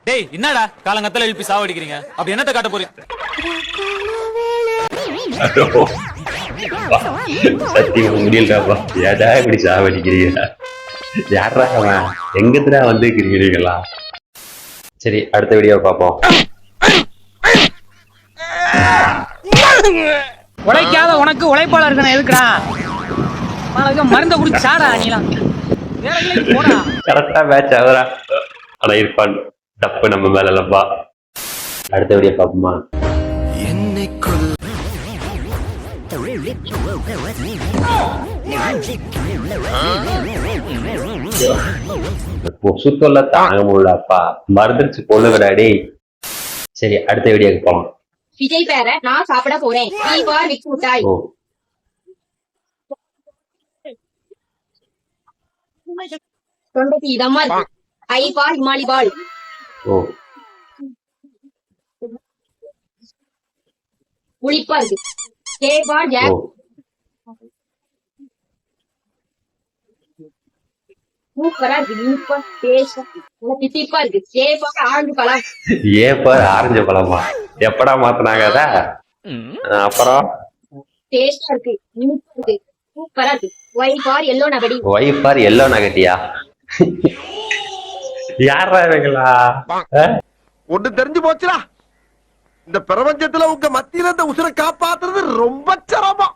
டேய் என்னடா காலங்கத்துல எழுப்பி சாவடிக்கிறீங்க? அப்படி என்னத்த காட்ட போறீங்க? சத்தியம் முடியலப்பா. ஏடா இப்படி சாவடிக்கிறீங்க? யாரா அவன்? எங்கத்துடா வந்து இருக்கிறீங்களா? சரி, அடுத்த வீடியோ பார்ப்போம். உழைக்காத உனக்கு உழைப்பாளர் இருக்கணும் எதுக்குறா? மருந்த குடிச்சு சாடா நீலாம். வேற இல்லைக்கு போடா. கரெக்டா மேட்ச் ஆகுறா. ஆனா இருப்பான் தப்பு நம்ம மேல இல்லப்பா. அடுத்த வீடியோ பார்ப்போமா? சுத்தல்ல தாங்க முடியலப்பா. மருந்துச்சு பொண்ணுங்கடாடி. சரி, அடுத்த வீடியோக்கு போலாம். விஜய் பேர நான் சாப்பிட போறேன். விக்ஸ் முட்டாய். தொண்டைக்கு இதமா இருக்கு. ஐ பார் இமாலி பால். புளிப்பா இருக்கு. கே பார் ஜாக். சூப்பரா இருக்கு. இனிப்பா டேஸ்டா தித்திப்பா இருக்கு. ஏ பார் ஆரஞ்சு பழம். ஏ பார் ஆரஞ்சு பழமா? எப்படா மாத்தினாங்க அத? அப்புறம் டேஸ்டா இருக்கு. இனிப்பா இருக்கு. சூப்பரா இருக்கு. ஒய் பார் எல்லோ நகடி. ஒய் பார் எல்லோ நகட்டியா? யாரா இவங்களா? ஒண்ணு தெரிஞ்சு போச்சுடா. இந்த பிரபஞ்சத்துல உங்க மத்தியில இந்த உசுரை காப்பாத்துறது ரொம்ப சிரமம்.